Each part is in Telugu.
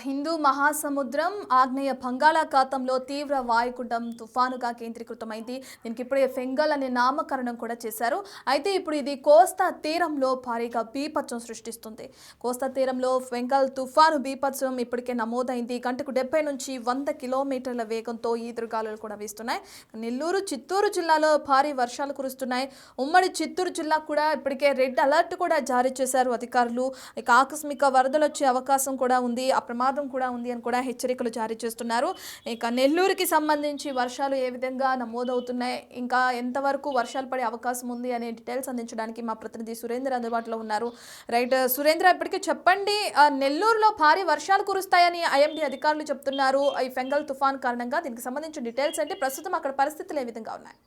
హిందూ మహాసముద్రం ఆగ్నేయ బంగాళాఖాతంలో తీవ్ర వాయుగుండం తుఫానుగా కేంద్రీకృతమైంది. దీనికి ఇప్పుడే ఫెంగల్ అనే నామకరణం కూడా చేశారు. అయితే ఇప్పుడు ఇది కోస్తా తీరంలో భారీగా బీభత్సం సృష్టిస్తుంది. కోస్తా తీరంలో ఫెంగల్ తుఫాను బీభత్సం ఇప్పటికే నమోదైంది. గంటకు 70 నుంచి 100 కిలోమీటర్ల వేగంతో ఈదురుగాలులు కూడా వీస్తున్నాయి. నెల్లూరు, చిత్తూరు జిల్లాలో భారీ వర్షాలు కురుస్తున్నాయి. ఉమ్మడి చిత్తూరు జిల్లా కూడా ఇప్పటికే రెడ్ అలర్ట్ కూడా జారీ చేశారు అధికారులు. ఇక ఆకస్మిక వరదలు వచ్చే అవకాశం కూడా ఉంది, ప్రమాదం కూడా ఉంది అని కూడా హెచ్చరికలు జారీ చేస్తున్నారు. ఇక నెల్లూరుకి సంబంధించి వర్షాలు ఏ విధంగా నమోదవుతున్నాయి, ఇంకా ఎంతవరకు వర్షాలు పడే అవకాశం ఉంది అనే డీటెయిల్స్ అందించడానికి మా ప్రతినిధి సురేంద్ర అందుబాటులో ఉన్నారు. రైట్ సురేంద్ర, ఇప్పటికీ చెప్పండి, నెల్లూరులో భారీ వర్షాలు కురుస్తాయని ఐఎండీ అధికారులు చెప్తున్నారు ఈ ఫెంగల్ తుఫాన్ కారణంగా. దీనికి సంబంధించిన డీటెయిల్స్ అంటే ప్రస్తుతం అక్కడ పరిస్థితులు ఏ విధంగా ఉన్నాయి?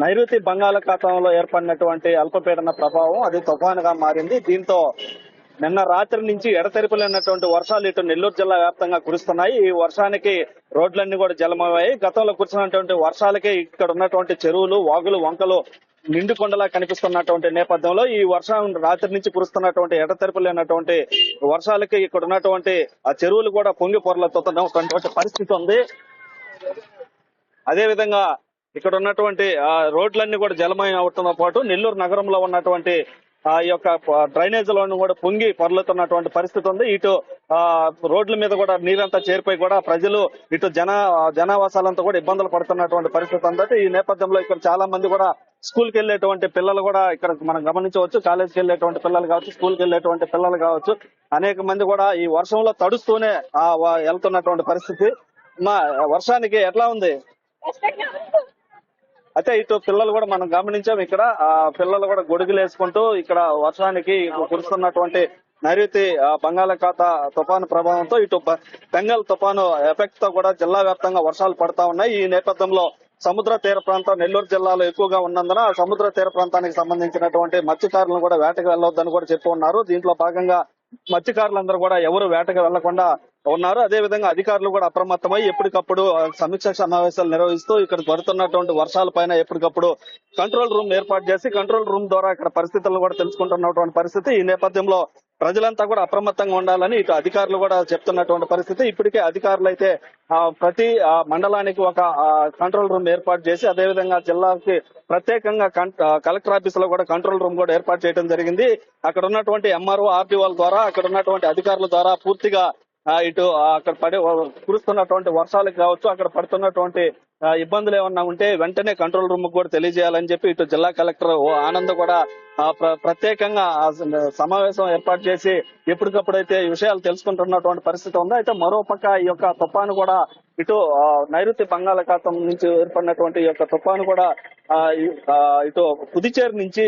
నైరుతి బంగాళాఖాతంలో ఏర్పడినటువంటి అల్పపీడన ప్రభావం అది తుఫానుగా మారింది. దీంతో నిన్న రాత్రి నుంచి ఎడతెరిపిలేనటువంటి వర్షాలు ఇటు నెల్లూరు జిల్లా వ్యాప్తంగా కురుస్తున్నాయి. ఈ వర్షానికి రోడ్లన్నీ కూడా జలమయ్యాయి. గతంలో కురిసినటువంటి వర్షాలకి ఇక్కడ ఉన్నటువంటి చెరువులు, వాగులు, వంకలు నిండుకొండలా కనిపిస్తున్నటువంటి నేపథ్యంలో ఈ వర్షం రాత్రి నుంచి కురుస్తున్నటువంటి ఎడతెరిపిలేనటువంటి వర్షాలకి ఇక్కడ ఉన్నటువంటి ఆ చెరువులు కూడా పొంగి పొరలవుతున్నటువంటి పరిస్థితి ఉంది. అదేవిధంగా ఇక్కడ ఉన్నటువంటి రోడ్లన్నీ కూడా జలమయం అవడంతో పాటు నెల్లూరు నగరంలో ఉన్నటువంటి ఈ యొక్క డ్రైనేజీలను కూడా పొంగి పొరలుతున్నటువంటి పరిస్థితి ఉంది. ఇటు రోడ్ల మీద కూడా నీరంతా చేరిపోయి కూడా ప్రజలు ఇటు జనావాసాలంతా కూడా ఇబ్బందులు పడుతున్నటువంటి పరిస్థితి ఉంది. ఈ నేపథ్యంలో ఇక్కడ చాలా మంది కూడా స్కూల్కి వెళ్ళేటువంటి పిల్లలు కూడా ఇక్కడ మనం గమనించవచ్చు. కాలేజీకి వెళ్ళేటువంటి పిల్లలు కావచ్చు, స్కూల్కి వెళ్ళేటువంటి పిల్లలు కావచ్చు, అనేక మంది కూడా ఈ వర్షంలో తడుస్తూనే వెళ్తున్నటువంటి పరిస్థితి. వర్షానికి ఎట్లా ఉంది? అయితే ఇటు పిల్లలు కూడా మనం గమనించాం. ఇక్కడ పిల్లలు కూడా గొడుగులు వేసుకుంటూ ఇక్కడ వర్షానికి కురుస్తున్నటువంటి నైరుతి బంగాళాఖాత తుఫాను ప్రభావంతో ఇటు బెంగాల్ తుఫాను ఎఫెక్ట్ తో కూడా జిల్లా వ్యాప్తంగా వర్షాలు పడతా ఉన్నాయి. ఈ నేపథ్యంలో సముద్ర తీర ప్రాంతం నెల్లూరు జిల్లాలో ఎక్కువగా ఉన్నందున సముద్ర తీర ప్రాంతానికి సంబంధించినటువంటి మత్స్యకారులను కూడా వేటకు వెళ్లొద్దని కూడా చెప్పి ఉన్నారు. దీంట్లో భాగంగా మత్స్యకారులందరూ కూడా ఎవరు వేటకు వెళ్లకుండా ఉన్నారు. అదే విధంగా అధికారులు కూడా అప్రమత్తమై ఎప్పటికప్పుడు సమీక్ష సమావేశాలు నిర్వహిస్తూ ఇక్కడ పడుతున్నటువంటి వర్షాల పైన ఎప్పటికప్పుడు కంట్రోల్ రూమ్ ఏర్పాటు చేసి కంట్రోల్ రూమ్ ద్వారా ఇక్కడ పరిస్థితులను కూడా తెలుసుకుంటున్నటువంటి పరిస్థితి. ఈ నేపథ్యంలో ప్రజలంతా కూడా అప్రమత్తంగా ఉండాలని ఇటు అధికారులు కూడా చెప్తున్నటువంటి పరిస్థితి. ఇప్పటికే అధికారులు అయితే ప్రతి మండలానికి ఒక కంట్రోల్ రూమ్ ఏర్పాటు చేసి అదేవిధంగా జిల్లాకి ప్రత్యేకంగా కలెక్టర్ ఆఫీస్ లో కూడా కంట్రోల్ రూమ్ కూడా ఏర్పాటు చేయడం జరిగింది. అక్కడ ఉన్నటువంటి ఎంఆర్ఓ, ఆర్టీఓల ద్వారా అక్కడ ఉన్నటువంటి అధికారుల ద్వారా పూర్తిగా ఇటు అక్కడ కురుస్తున్నటువంటి వర్షాలకు కావచ్చు, అక్కడ పడుతున్నటువంటి ఇబ్బందులు ఏమన్నా ఉంటే వెంటనే కంట్రోల్ రూమ్ కూడా తెలియజేయాలని చెప్పి ఇటు జిల్లా కలెక్టర్ ఆనంద్ కూడా ప్రత్యేకంగా సమావేశం ఏర్పాటు చేసి ఎప్పటికప్పుడైతే ఈ విషయాలు తెలుసుకుంటున్నటువంటి పరిస్థితి ఉంది. అయితే మరోపక్క ఈ యొక్క తుఫాను కూడా ఇటు నైరుతి బంగాళాఖాతం నుంచి ఏర్పడినటువంటి ఈ యొక్క తుఫాను కూడా ఇటు పుదుచ్చేరి నుంచి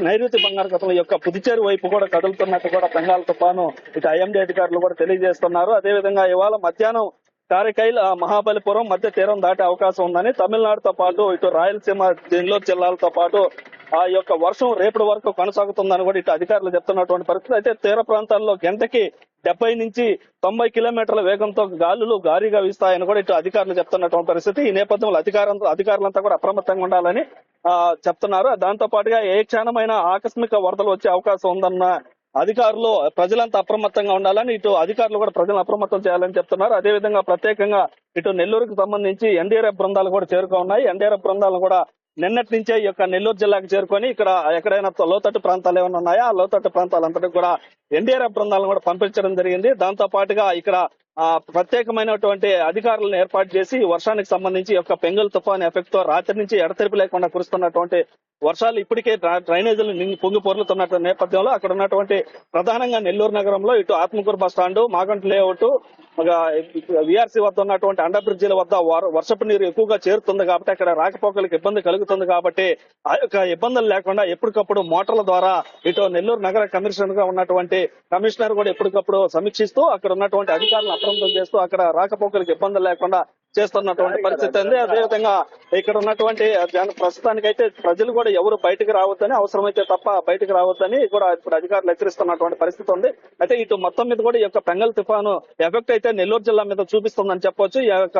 నైరుతి బంగాళాఖాతం యొక్క పుదుచ్చేరి వైపు కూడా కదులుతున్నట్టు కూడా బెంగాల్ తుఫాను ఇటు ఐఎండీ అధికారులు కూడా తెలియజేస్తున్నారు. అదేవిధంగా ఇవాళ మధ్యాహ్నం కారైకైల్, మహాబలిపురం మధ్య తీరం దాటే అవకాశం ఉందని, తమిళనాడుతో పాటు ఇటు రాయలసీమ, నెల్లూరు జిల్లాలతో పాటు ఆ యొక్క వర్షం రేపటి వరకు కొనసాగుతుందని కూడా ఇటు అధికారులు చెప్తున్నటువంటి పరిస్థితి. అయితే తీర ప్రాంతాల్లో గంటకి 70 నుంచి 90 కిలోమీటర్ల వేగంతో గాలులు భారీగా వీస్తాయని కూడా ఇటు అధికారులు చెప్తున్నటువంటి పరిస్థితి. ఈ నేపథ్యంలో అధికారులంతా కూడా అప్రమత్తంగా ఉండాలని చెప్తున్నారు. దాంతో పాటుగా ఏ క్షణమైనా ఆకస్మిక వరదలు వచ్చే అవకాశం ఉందన్న అధికారులు ప్రజలంతా అప్రమత్తంగా ఉండాలని ఇటు అధికారులు కూడా ప్రజలను అప్రమత్తం చేయాలని చెప్తున్నారు. అదేవిధంగా ప్రత్యేకంగా ఇటు నెల్లూరుకు సంబంధించి ఎన్డీఆర్ఎఫ్ బృందాలు కూడా చేరుకున్నాయి. ఎన్డీఆర్ఎఫ్ బృందాలను కూడా నిన్నటి నుంచే ఈ యొక్క నెల్లూరు జిల్లాకు చేరుకొని ఇక్కడ ఎక్కడైనా లోతట్టు ప్రాంతాలు ఏమైనా ఉన్నాయా ఆ లోతట్టు ప్రాంతాలంతటికి కూడా ఎన్డీఆర్ఎఫ్ బృందాలను కూడా పంపించడం జరిగింది. దాంతో పాటుగా ఇక్కడ ప్రత్యేకమైనటువంటి అధికారులను ఏర్పాటు చేసి వర్షానికి సంబంధించి యొక్క పెంగల్ తుఫాన్ ఎఫెక్ట్ తో రాత్రి నుంచి ఎడతెరిపి లేకుండా కురుస్తున్నటువంటి వర్షాలు ఇప్పటికే డ్రైనేజీలు పొంగి పొర్లుతున్న నేపథ్యంలో అక్కడ ఉన్నటువంటి ప్రధానంగా నెల్లూరు నగరంలో ఇటు Atmakur bus stand, Maganti layout, VRC వద్ద ఉన్నటువంటి అండర్ బ్రిడ్జిల వద్ద వర్షపు నీరు ఎక్కువగా చేరుతుంది కాబట్టి అక్కడ రాకపోకలకు ఇబ్బంది కలుగుతుంది. కాబట్టి ఆ యొక్క ఇబ్బందులు లేకుండా ఎప్పటికప్పుడు మోటార్ల ద్వారా ఇటు నెల్లూరు నగర కమిషనర్ గా ఉన్నటువంటి కమిషనర్ కూడా ఎప్పటికప్పుడు సమీక్షిస్తూ అక్కడ ఉన్నటువంటి అధికారులను అప్రమత్తం చేస్తూ అక్కడ రాకపోకలకు ఇబ్బందులు లేకుండా చేస్తున్నటువంటి పరిస్థితి ఉంది. అదేవిధంగా ఇక్కడ ఉన్నటువంటి ప్రస్తుతానికైతే ప్రజలు కూడా ఎవరు బయటకు రావద్దని, అవసరమైతే తప్ప బయటకు రావద్దని కూడా ఇప్పుడు అధికారులు హెచ్చరిస్తున్నటువంటి పరిస్థితి ఉంది. అయితే ఇటు మొత్తం మీద కూడా ఈ యొక్క పెంగల్ తుఫాను ఎఫెక్ట్ అయితే నెల్లూరు జిల్లా మీద చూపిస్తుందని చెప్పొచ్చు. ఈ యొక్క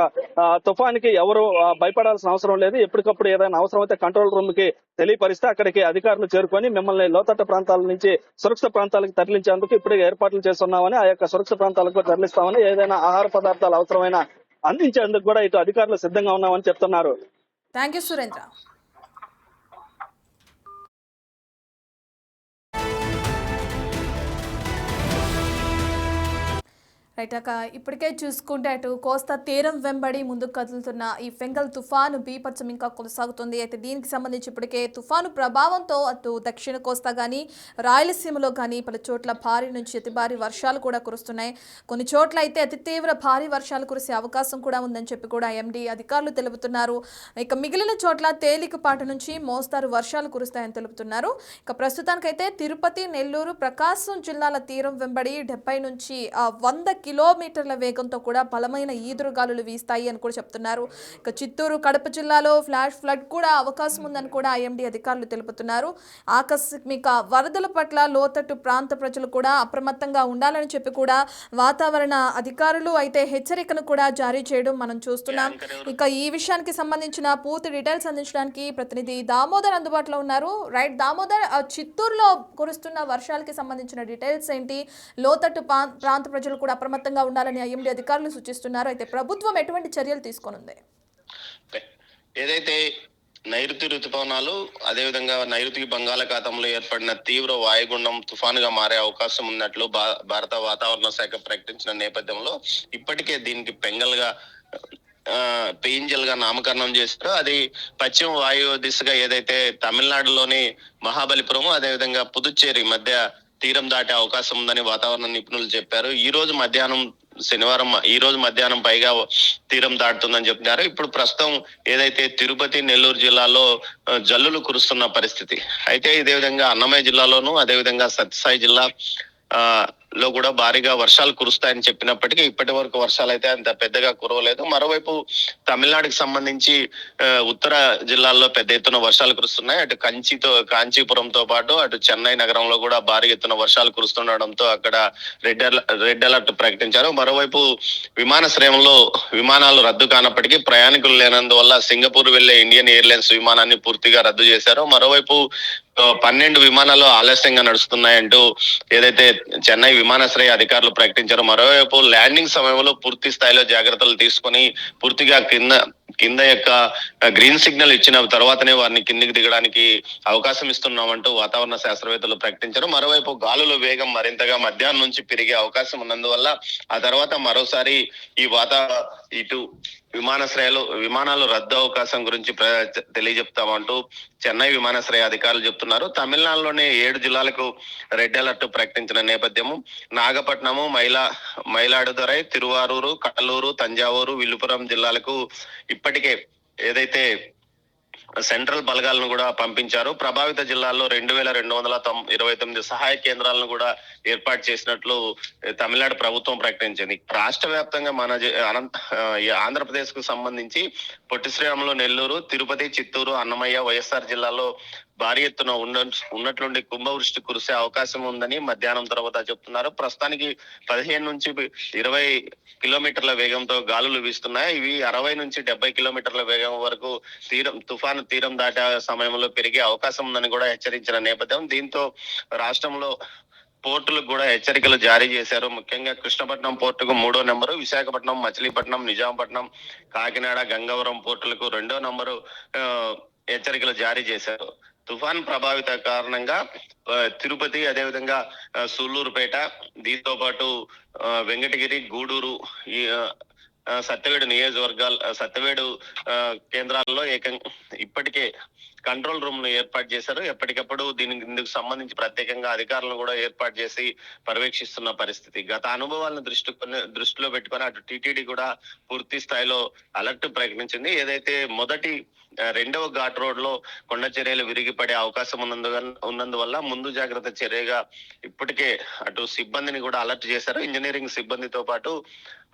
తుఫానికి ఎవరు భయపడాల్సిన అవసరం లేదు. ఎప్పటికప్పుడు ఏదైనా అవసరమైతే కంట్రోల్ రూమ్ కి తెలియపరిస్తే అక్కడికి అధికారులు చేరుకొని మిమ్మల్ని లోతట్టు ప్రాంతాల నుంచి సురక్షిత ప్రాంతాలకు తరలించేందుకు ఇప్పుడే ఏర్పాట్లు చేస్తున్నామని, ఆ యొక్క సురక్షిత ప్రాంతాలకు తరలిస్తామని, ఏదైనా ఆహార పదార్థాలు అవసరమైన అందించేందుకు కూడా ఇటు అధికారులు సిద్ధంగా ఉన్నామని చెప్తున్నారు. Thank you Surendra. రైట్, ఇప్పటికే చూసుకుంటే అటు కోస్తా తీరం వెంబడి ముందుకు కదులుతున్న ఈ ఫెంగల్ తుఫాను బీభత్సం ఇంకా కొనసాగుతుంది. అయితే దీనికి సంబంధించి ఇప్పటికే తుఫాను ప్రభావంతో అటు దక్షిణ కోస్తా కానీ రాయలసీమలో కానీ పలు చోట్ల భారీ నుంచి అతి భారీ వర్షాలు కూడా కురుస్తున్నాయి. కొన్ని చోట్ల అయితే అతి తీవ్ర భారీ వర్షాలు కురిసే అవకాశం కూడా ఉందని చెప్పి కూడా ఎండీ అధికారులు తెలుపుతున్నారు. ఇక మిగిలిన చోట్ల తేలికపాటి నుంచి మోస్తారు వర్షాలు కురుస్తాయని తెలుపుతున్నారు. ఇక ప్రస్తుతానికైతే తిరుపతి, నెల్లూరు, ప్రకాశం జిల్లాల తీరం వెంబడి 70 నుంచి 100 కిలోమీటర్ల వేగంతో కూడా బలమైన ఈదురుగాలులు వీస్తాయి అని కూడా చెప్తున్నారు. ఇక చిత్తూరు, కడప జిల్లాలో ఫ్లాష్ ఫ్లడ్ కూడా అవకాశం ఉందని కూడా ఐఎండీ అధికారులు తెలుపుతున్నారు. ఆకస్మిక వరదల పట్ల లోతట్టు ప్రాంత ప్రజలు కూడా అప్రమత్తంగా ఉండాలని చెప్పి కూడా వాతావరణ అధికారులు అయితే హెచ్చరికను కూడా జారీ చేయడం మనం చూస్తున్నాం. ఇక ఈ విషయానికి సంబంధించిన పూర్తి డీటెయిల్స్ అందించడానికి ప్రతినిధి దామోదర్ అందుబాటులో ఉన్నారు. రైట్ దామోదర్, చిత్తూరులో కురుస్తున్న వర్షాలకి సంబంధించిన డీటెయిల్స్ ఏంటి? లోతట్టు ప్రాంత ప్రజలు కూడా అప్రమత్తంగా ఉండాలని ఐఎండీ అధికారులు సూచిస్తున్నారు. అయితే ప్రభుత్వం ఎటువంటి చర్యలు తీసుకోనుంది? ఏదైతే నైరుతి రుతుపవనాలు, అదేవిధంగా నైరుతి బంగాళాఖాతంలో ఏర్పడిన తీవ్ర వాయుగుండం తుఫానుగా మారే అవకాశం ఉన్నట్లు భారత వాతావరణ శాఖ ప్రకటించిన నేపథ్యంలో ఇప్పటికే దీనికి పెయింజల్ గా నామకరణం చేశారు. అది పశ్చిమ వాయు దిశగా ఏదైతే తమిళనాడులోని మహాబలిపురం, అదేవిధంగా పుదుచ్చేరి మధ్య తీరం దాటే అవకాశం ఉందని వాతావరణ నిపుణులు చెప్పారు. ఈ రోజు మధ్యాహ్నం పైగా తీరం దాటుతుందని చెప్తున్నారు. ఇప్పుడు ప్రస్తుతం ఏదైతే తిరుపతి, నెల్లూరు జిల్లాలో జల్లులు కురుస్తున్న పరిస్థితి. అయితే ఇదే విధంగా అన్నమయ్య జిల్లాలోను, అదేవిధంగా సత్యసాయి జిల్లా లో కూడా భారీగా వర్షాలు కురుస్తాయని చెప్పినప్పటికీ ఇప్పటి వరకు వర్షాలు అయితే అంత పెద్దగా కురవలేదు. మరోవైపు తమిళనాడుకి సంబంధించి ఉత్తర జిల్లాల్లో పెద్ద ఎత్తున వర్షాలు కురుస్తున్నాయి. అటు కాంచీపురంతో పాటు అటు చెన్నై నగరంలో కూడా భారీ ఎత్తున వర్షాలు కురుస్తుండడంతో అక్కడ రెడ్ అలర్ట్ ప్రకటించారు. మరోవైపు విమానాశ్రయంలో విమానాలు రద్దు కానప్పటికీ ప్రయాణికులు లేనందువల్ల సింగపూర్ వెళ్లే ఇండియన్ ఎయిర్లైన్స్ విమానాన్ని పూర్తిగా రద్దు చేశారు. మరోవైపు 12 విమానాలు ఆలస్యంగా నడుస్తున్నాయంటూ ఏదైతే చెన్నై విమానాశ్రయ అధికారులు ప్రకటించారు. మరోవైపు ల్యాండింగ్ సమయంలో పూర్తి స్థాయిలో జాగ్రత్తలు తీసుకొని పూర్తిగా కింద యొక్క గ్రీన్ సిగ్నల్ ఇచ్చిన తర్వాతనే వారిని కిందికి దిగడానికి అవకాశం ఇస్తున్నామంటూ వాతావరణ శాస్త్రవేత్తలు ప్రకటించారు. మరోవైపు గాలుల వేగం మరింతగా మధ్యాహ్నం నుంచి పెరిగే అవకాశం ఉన్నందువల్ల ఆ తర్వాత మరోసారి ఇటు విమానాలు రద్దు అవకాశం గురించి తెలియజెప్తామంటూ చెన్నై విమానాశ్రయ అధికారులు చెప్తున్నారు. తమిళనాడులోని 7 జిల్లాలకు రెడ్ అలర్ట్ ప్రకటించిన నేపథ్యము నాగపట్నము, మయిలాడుదురై, తిరువారూరు, కడలూరు, తంజావూరు, విల్లుపురం జిల్లాలకు ఇప్పటికే ఏదైతే సెంట్రల్ బలగాలను కూడా పంపించారు. ప్రభావిత జిల్లాల్లో 2229 సహాయ కేంద్రాలను కూడా ఏర్పాటు చేసినట్లు తమిళనాడు ప్రభుత్వం ప్రకటించింది. రాష్ట్ర వ్యాప్తంగా ఆంధ్రప్రదేశ్ కు సంబంధించి పొట్టి శ్రీరాములు, నెల్లూరు, తిరుపతి, చిత్తూరు, అన్నమయ్య, వైఎస్ఆర్ జిల్లాలో భారీ ఎత్తున ఉన్నట్లుండి కుంభవృష్టి కురిసే అవకాశం ఉందని మధ్యాహ్నం తర్వాత చెప్తున్నారు. ప్రస్తుతానికి 15 నుంచి 20 కిలోమీటర్ల వేగంతో గాలులు వీస్తున్నాయి. ఇవి 60 నుంచి 70 కిలోమీటర్ల వేగం వరకు తుఫాను తీరం దాటే సమయంలో పెరిగే అవకాశం ఉందని కూడా హెచ్చరించిన నేపథ్యం. దీంతో రాష్ట్రంలో పోర్టులకు కూడా హెచ్చరికలు జారీ చేశారు. ముఖ్యంగా కృష్ణపట్నం పోర్టుకు 3వ నెంబరు, విశాఖపట్నం, మచిలీపట్నం, నిజాంపట్నం, కాకినాడ, గంగవరం పోర్టులకు 2వ నెంబరు హెచ్చరికలు జారీ చేశారు. తుఫాన్ ప్రభావిత కారణంగా తిరుపతి, అదేవిధంగా సూళ్లూరుపేట, దీంతో పాటు వెంకటగిరి, గూడూరు, సత్యవేడు కేంద్రాల్లో ఇప్పటికే కంట్రోల్ రూమ్ ను ఏర్పాటు చేశారు. ఎప్పటికప్పుడు ఇందుకు సంబంధించి ప్రత్యేకంగా అధికారులను కూడా ఏర్పాటు చేసి పర్యవేక్షిస్తున్న పరిస్థితి. గత అనుభవాలను దృష్టిలో పెట్టుకొని అటు టీటీడీ కూడా పూర్తి స్థాయిలో అలర్ట్ ప్రకటించింది. ఏదైతే రెండవ ఘాట్ రోడ్ లో కొండ చర్యలు విరిగిపడే అవకాశం ఉన్నందువల్ల ముందు జాగ్రత్త చర్యగా ఇప్పటికే అటు సిబ్బందిని కూడా అలర్ట్ చేశారు. ఇంజనీరింగ్ సిబ్బందితో పాటు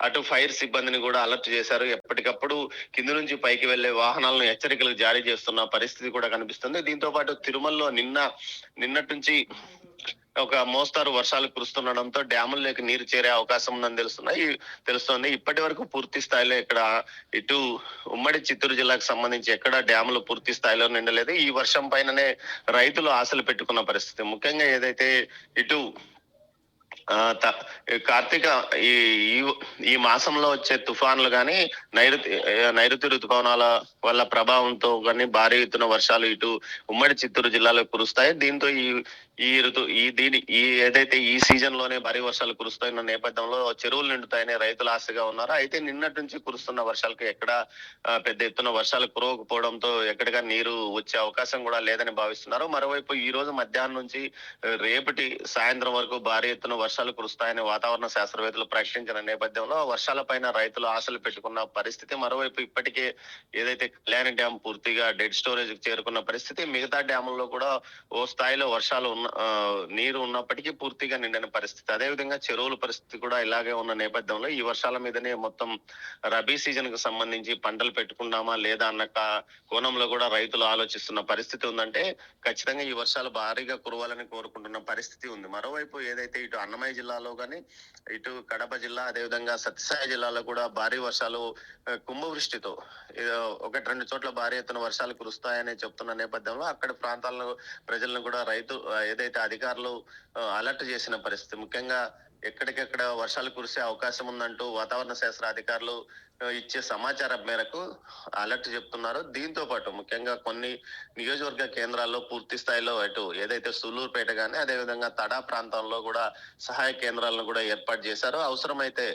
అటు ఫైర్ సిబ్బందిని కూడా అలర్ట్ చేశారు. ఎప్పటికప్పుడు కింది నుంచి పైకి వెళ్లే వాహనాలను హెచ్చరికలు జారీ చేస్తున్న పరిస్థితి కూడా కనిపిస్తుంది. దీంతో పాటు తిరుమలలో నిన్నటి నుంచి ఒక మోస్తారు వర్షాలు కురుస్తుండడంతో డ్యాముల్లోకి నీరు చేరే అవకాశం ఉందని తెలుస్తోంది. ఇప్పటి వరకు పూర్తి స్థాయిలో ఇక్కడ ఇటు ఉమ్మడి చిత్తూరు జిల్లాకు సంబంధించి ఎక్కడ డ్యాములు పూర్తి స్థాయిలో నిండలేదు. ఈ వర్షం పైననే రైతులు ఆశలు పెట్టుకున్న పరిస్థితి. ముఖ్యంగా ఏదైతే ఇటు కార్తీక ఈ మాసంలో వచ్చే తుఫాన్లు గాని నైరుతి ఋతుపవనాల వల్ల ప్రభావంతో కానీ భారీ ఎత్తున వర్షాలు ఇటు ఉమ్మడి చిత్తూరు జిల్లాలో కురుస్తాయి. దీంతో ఏదైతే ఈ సీజన్ లోనే భారీ వర్షాలు కురుస్తున్న నేపథ్యంలో చెరువులు నిండుతాయని రైతులు ఆశగా ఉన్నారు. అయితే నిన్నటి నుంచి కురుస్తున్న వర్షాలకు ఎక్కడ పెద్ద ఎత్తున వర్షాలు కురవకపోవడంతో ఎక్కడిగా నీరు వచ్చే అవకాశం కూడా లేదని భావిస్తున్నారు. మరోవైపు ఈ రోజు మధ్యాహ్నం నుంచి రేపటి సాయంత్రం వరకు భారీ ఎత్తున వర్షాలు కురుస్తాయని వాతావరణ శాస్త్రవేత్తలు ప్రకటించిన నేపథ్యంలో వర్షాలపైన రైతులు ఆశలు పెట్టుకున్న పరిస్థితి. మరోవైపు ఇప్పటికే ఏదైతే కళ్యాణి డ్యాం పూర్తిగా డెడ్ స్టోరేజ్ చేరుకున్న పరిస్థితి, మిగతా డ్యాముల్లో కూడా ఓ స్థాయిలో వర్షాలు నీరు ఉన్నప్పటికీ పూర్తిగా నిండిన పరిస్థితి. అదేవిధంగా చెరువుల పరిస్థితి కూడా ఇలాగే ఉన్న నేపథ్యంలో ఈ వర్షాల మీదనే మొత్తం రబీ సీజన్ కు సంబంధించి పంటలు పెట్టుకున్నామా లేదా అన్న కోణంలో కూడా రైతులు ఆలోచిస్తున్న పరిస్థితి ఉందంటే ఖచ్చితంగా ఈ వర్షాలు భారీగా కురవాలని కోరుకుంటున్న పరిస్థితి ఉంది. మరోవైపు ఏదైతే ఇటు అన్నమయ్య జిల్లాలో కానీ ఇటు కడప జిల్లా అదేవిధంగా సత్యసాయి జిల్లాలో కూడా భారీ వర్షాలు కుంభవృష్టితో 1-2 చోట్ల భారీ ఎత్తున వర్షాలు కురుస్తాయని చెప్తున్న నేపథ్యంలో అక్కడి ప్రాంతాలను ప్రజలను కూడా ఏదైతే అధికారులు అలర్ట్ చేసిన పరిస్థితి. ముఖ్యంగా ఎక్కడికెక్కడ వర్షాలు కురిసే అవకాశం ఉందంటూ వాతావరణ శాస్త్ర అధికారులు ఇచ్చే సమాచారం మేరకు అలర్ట్ చెప్తున్నారు. దీంతో పాటు ముఖ్యంగా కొన్ని నియోజకవర్గ కేంద్రాల్లో పూర్తి స్థాయిలో అటు ఏదైతే సులూరుపేట కానీ అదేవిధంగా తడా ప్రాంతంలో కూడా సహాయ కేంద్రాలను కూడా ఏర్పాటు చేశారు. అవసరమైతే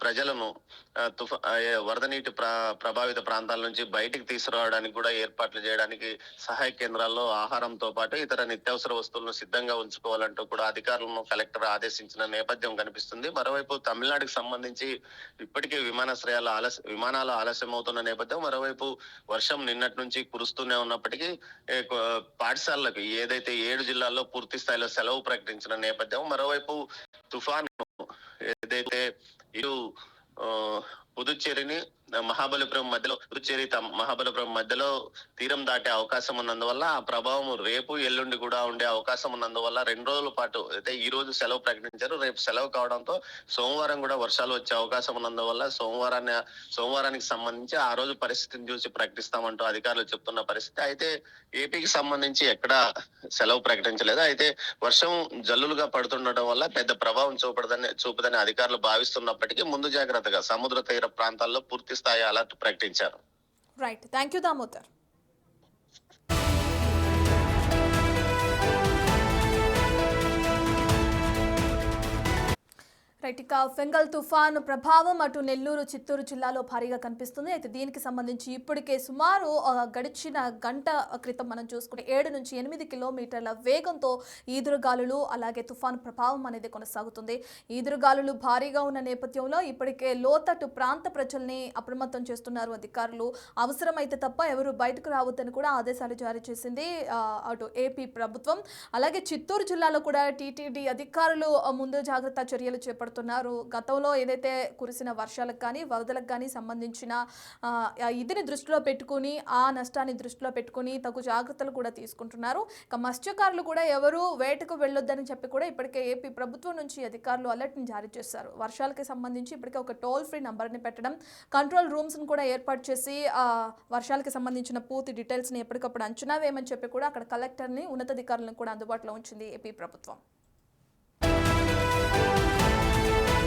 ప్రజలను వరద నీటి ప్రభావిత ప్రాంతాల నుంచి బయటికి తీసుకురావడానికి కూడా ఏర్పాట్లు చేయడానికి సహాయ కేంద్రాల్లో ఆహారంతో పాటు ఇతర నిత్యావసర వస్తువులను సిద్ధంగా ఉంచుకోవాలంటూ కూడా అధికారులను కలెక్టర్ ఆదేశించిన నేపథ్యం కనిపిస్తుంది. మరోవైపు తమిళనాడుకు సంబంధించి ఇప్పటికే విమానాలు ఆలస్యం అవుతున్న నేపథ్యం, మరోవైపు వర్షం నిన్నటి నుంచి కురుస్తూనే ఉన్నప్పటికీ పాఠశాలలకు ఏదైతే 7 జిల్లాల్లో పూర్తి స్థాయిలో సెలవు ప్రకటించిన నేపథ్యం, మరోవైపు తుఫాను ఏదైతే ఇటు పుదుచ్చేరిని మహాబలిపురం మధ్యలో తీరం దాటే అవకాశం ఉన్నందువల్ల ఆ ప్రభావం రేపు ఎల్లుండి కూడా ఉండే అవకాశం ఉన్నందువల్ల 2 రోజుల పాటు అయితే ఈ రోజు సెలవు ప్రకటించారు. రేపు సెలవు కావడంతో సోమవారం కూడా వర్షాలు వచ్చే అవకాశం ఉన్నందువల్ల సోమవారానికి సంబంధించి ఆ రోజు పరిస్థితిని చూసి ప్రకటిస్తామంటూ అధికారులు చెప్తున్న పరిస్థితి. అయితే ఏపీకి సంబంధించి ఎక్కడ సెలవు ప్రకటించలేదు. అయితే వర్షం జల్లులుగా పడుతుండటం వల్ల పెద్ద ప్రభావం చూపదని అధికారులు భావిస్తున్నప్పటికీ ముందు జాగ్రత్తగా సముద్ర తీర ప్రాంతాల్లో పూర్తి స్థాయి అలర్ట్ ప్రకటించారు. Right, thank you Damodar. Right, ఇక ఫెంగల్ తుఫాను ప్రభావం అటు నెల్లూరు చిత్తూరు జిల్లాలో భారీగా కనిపిస్తుంది. అయితే దీనికి సంబంధించి ఇప్పటికే సుమారు గడిచిన గంట క్రితం మనం చూసుకుంటే 7 నుంచి 8 కిలోమీటర్ల వేగంతో ఈదురుగాలులు అలాగే తుఫాను ప్రభావం అనేది కొనసాగుతుంది. ఈదురుగాలులు భారీగా ఉన్న నేపథ్యంలో ఇప్పటికే లోతట్టు ప్రాంత ప్రజల్ని అప్రమత్తం చేస్తున్నారు అధికారులు. అవసరమైతే తప్ప ఎవరు బయటకు రావద్దని కూడా ఆదేశాలు జారీ చేసింది అటు ఏపీ ప్రభుత్వం. అలాగే చిత్తూరు జిల్లాలో కూడా టీటీడీ అధికారులు ముందు జాగ్రత్త చర్యలు చేపడుతున్నారు. గతంలో ఏదైతే కురిసిన వర్షాలకు కానీ వరదలకు కానీ సంబంధించిన ఇదిని దృష్టిలో పెట్టుకుని ఆ నష్టాన్ని దృష్టిలో పెట్టుకుని తగు జాగ్రత్తలు కూడా తీసుకుంటున్నారు. ఇక మత్స్యకారులు కూడా ఎవరు వేటకు వెళ్ళొద్దని చెప్పి కూడా ఇప్పటికే ఏపీ ప్రభుత్వం నుంచి అధికారులు అలర్ట్ని జారీ చేశారు. వర్షాలకి సంబంధించి ఇప్పటికే ఒక టోల్ ఫ్రీ నంబర్ని పెట్టడం, కంట్రోల్ రూమ్స్ని కూడా ఏర్పాటు చేసి వర్షాలకి సంబంధించిన పూర్తి డీటెయిల్స్ని ఎప్పటికప్పుడు అంచనా వేయమని చెప్పి కూడా అక్కడ కలెక్టర్ని ఉన్నతాధికారులను కూడా అందుబాటులో ఉంచింది ఏపీ ప్రభుత్వం.